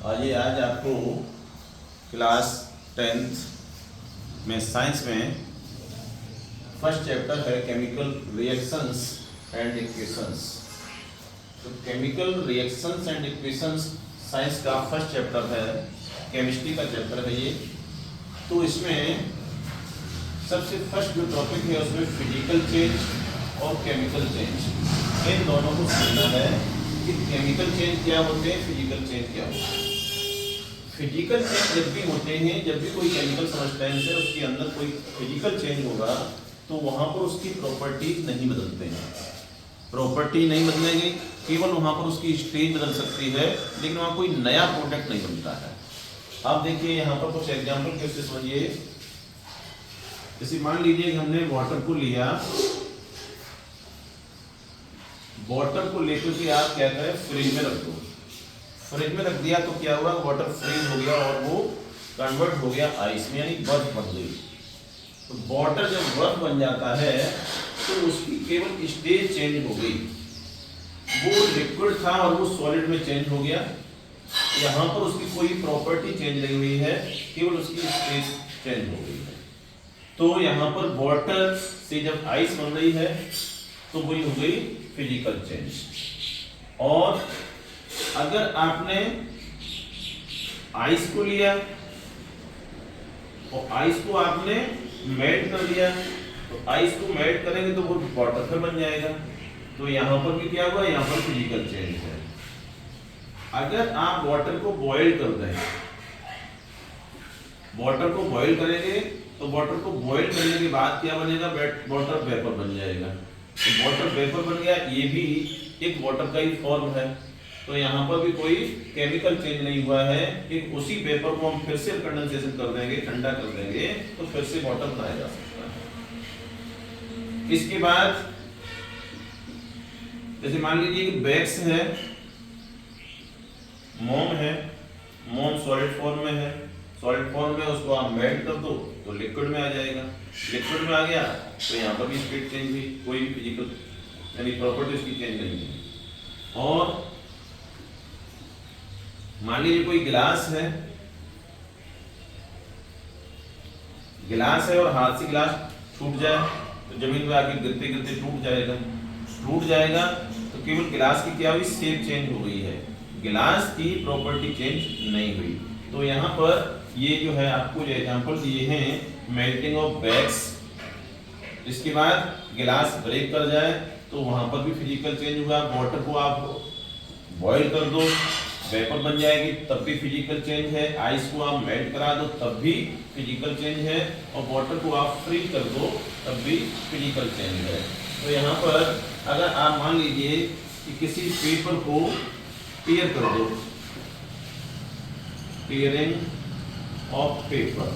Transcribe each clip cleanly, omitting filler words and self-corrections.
आज आपको class 10th में साइंस में फर्स्ट चैप्टर है केमिकल रिएक्शंस एंड इक्वेशंस। तो chemical reactions and equations science का फर्स्ट चैप्टर है, केमिस्ट्री का चैप्टर है ये। तो इसमें सबसे फर्स्ट जो टॉपिक है उसमें फिजिकल चेंज और केमिकल चेंज, इन दोनों को समझना है कि केमिकल चेंज क्या होते हैं, फिजिकल चेंज क्या होते हैं। फिजिकल चेंज जब भी होते हैं, जब भी कोई केमिकल सब्सटेंस है उसके अंदर कोई फिजिकल चेंज होगा तो वहाँ पर उसकी प्रॉपर्टीज नहीं बदलते हैं, प्रॉपर्टी नहीं बदलेंगे, केवल वहाँ पर उसकी स्टेज बदल सकती है, लेकिन वहाँ कोई नया प्रोडक्ट नहीं बनता है। आप देखिए यहाँ पर कुछ एग्जाम्पल कैसे समझिए। जैसे मान लीजिए कि हमने वाटर को लिया, वाटर को लेकर के आप क्या करें, फ्रिज में रख दो। फ्रिज में रख दिया तो क्या हुआ, वाटर फ्रीज हो गया और वो कन्वर्ट हो गया आइस में, यानी बर्फ बन गई। तो वाटर जब बर्फ बन जाता है तो उसकी केवल स्टेज चेंज हो गई, वो लिक्विड था और वो सॉलिड में चेंज हो गया। यहाँ पर उसकी कोई प्रॉपर्टी चेंज नहीं हुई है, केवल उसकी स्टेज चेंज हो गई है। तो यहाँ पर वाटर से जब आइस बन रही है तो वही हो गई फिजिकल चेंज। और अगर आपने आइस को लिया और आइस को आपने मेल्ट कर दिया, तो आइस को मेल्ट करेंगे तो वो वाटर फिर बन जाएगा। तो यहाँ पर भी क्या हुआ, यहाँ पर फिजिकल चेंज है। अगर आप वाटर को बॉईल कर दें, वाटर को बॉईल करेंगे तो वाटर को बॉईल करने के बाद क्या बनेगा, वाटर वेपर बन जाएगा। तो वाटर वेपर बन गया, ये भी एक वाटर का ही फॉर्म है। तो यहाँ पर भी कोई केमिकल चेंज नहीं हुआ है, एक उसी वेपर को हम फिर से कंडेंसेशन कर देंगे, ठंडा कर देंगे तो फिर से वाटर बनाया जा सकता है। इसके बाद जैसे मान लीजिए कि वैक्स है, मोम है, मोम सॉलिड फॉर्म में है, सॉलिड फॉर्म में उसको आप मेल्ट कर दो तो लिक्विड में आ जाएगा। लिक्विड में आ गया तो यहाँ पर भी स्टेट चेंज हुई, कोई भी फिजिकल यानी प्रॉपर्टी उसकी चेंज नहीं है। और मान लीजिए कोई गिलास है, गिलास है और हाथ से गिलास टूट जाए तो जमीन पे आके गिरते गिरते टूट जाएगा। टूट जाएगा तो केवल गिलास की क्या हुई, शेप चेंज हो गई है, गिलास की प्रॉपर्टी चेंज नहीं हुई। तो यहाँ पर ये जो है आपको जो एग्जांपल दिए हैं, मेल्टिंग ऑफ वैक्स, इसके बाद गिलास ब्रेक कर जाए तो वहां पर भी फिजिकल चेंज हुआ। वाटर को आप बॉईल कर दो, वेपर बन जाएगी, तब भी फिजिकल चेंज है। आइस को आप मेल्ट करा दो तब भी फिजिकल चेंज है, और वाटर को आप फ्रीज कर दो तब भी फिजिकल चेंज है। तो यहाँ पर अगर आप मान लीजिए कि किसी पेपर को टीयर कर दो, टीयरिंग ऑफ पेपर,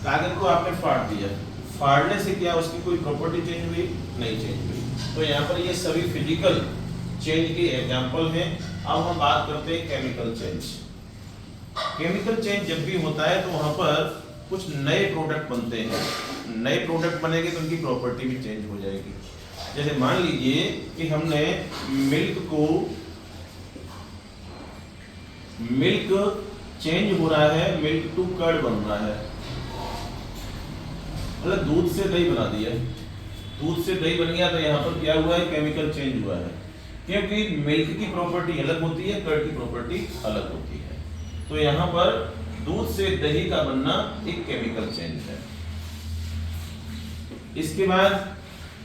कागज को आपने फाड़ दिया, फाड़ने से क्या उसकी कोई प्रॉपर्टी चेंज हुई, नहीं चेंज हुई। तो यहाँ पर ये सभी फिजिकल चेंज के एग्जांपल हैं। अब हम बात करते हैं केमिकल चेंज। केमिकल चेंज जब भी होता है तो वहां पर कुछ नए प्रोडक्ट बनते हैं, नए प्रोडक्ट बनेंगे तो उनकी प्रॉपर्टी भी चेंज हो जाएगी। जैसे मान लीजिए कि हमने मिल्क चेंज हो रहा है, मिल्क टू कर्ड बन रहा है, मतलब दूध से दही बना दिया, दूध से दही बन गया तो यहाँ पर क्या हुआ है, केमिकल चेंज हुआ है, क्योंकि मिल्क की प्रॉपर्टी अलग होती है, कर्ड की प्रॉपर्टी अलग होती है। तो यहाँ पर दूध से दही का बनना एक केमिकल चेंज है। इसके बाद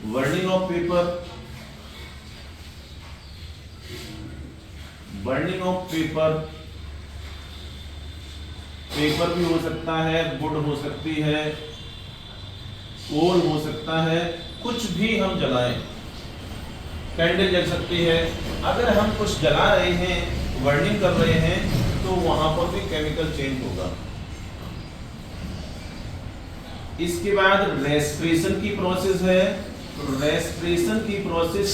burning of paper, burning of paper, paper भी हो सकता है, वुड हो सकती है, कोल हो सकता है, कुछ भी हम जलाएं, कैंडल जल सकती है। अगर हम कुछ जला रहे हैं, बर्निंग कर रहे हैं, तो वहां पर भी केमिकल चेंज होगा। इसके बाद रेस्पिरेशन की प्रोसेस है। तो रेस्पिरेशन की प्रोसेस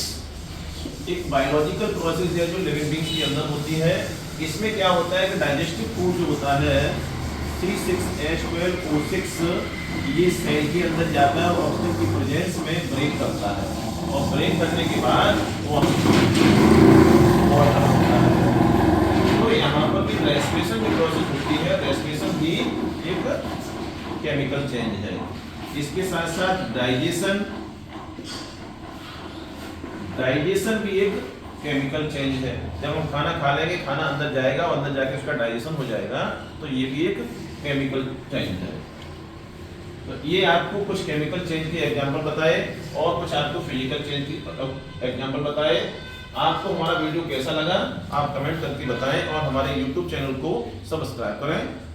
एक बायोलॉजिकल प्रोसेस है जो लिविंग बीइंग के अंदर होती है। इसमें क्या होता है कि डाइजेस्टिव फूड जो होता है C6H12O6, ये सेल के अंदर जाता है और ऑक्सीजन की प्रेजेंस में ब्रेक करता है, और ब्रेक करने के बाद वो वाटर होता है। केमिकल चेंज है। इसके साथ साथ डाइजेशन भी एक केमिकल चेंज है। जब हम खाना खा लेंगे, खाना अंदर जाएगा और अंदर जाके उसका डाइजेशन हो जाएगा, तो ये भी एक केमिकल चेंज है। तो ये आपको कुछ केमिकल चेंज के एग्जांपल बताए और कुछ आपको फिजिकल चेंज की एग्जांपल बताए। आपको हमारा वीडियो कैसा लगा आप कमेंट करके बताएं और हमारे YouTube चैनल को सब्सक्राइब करें।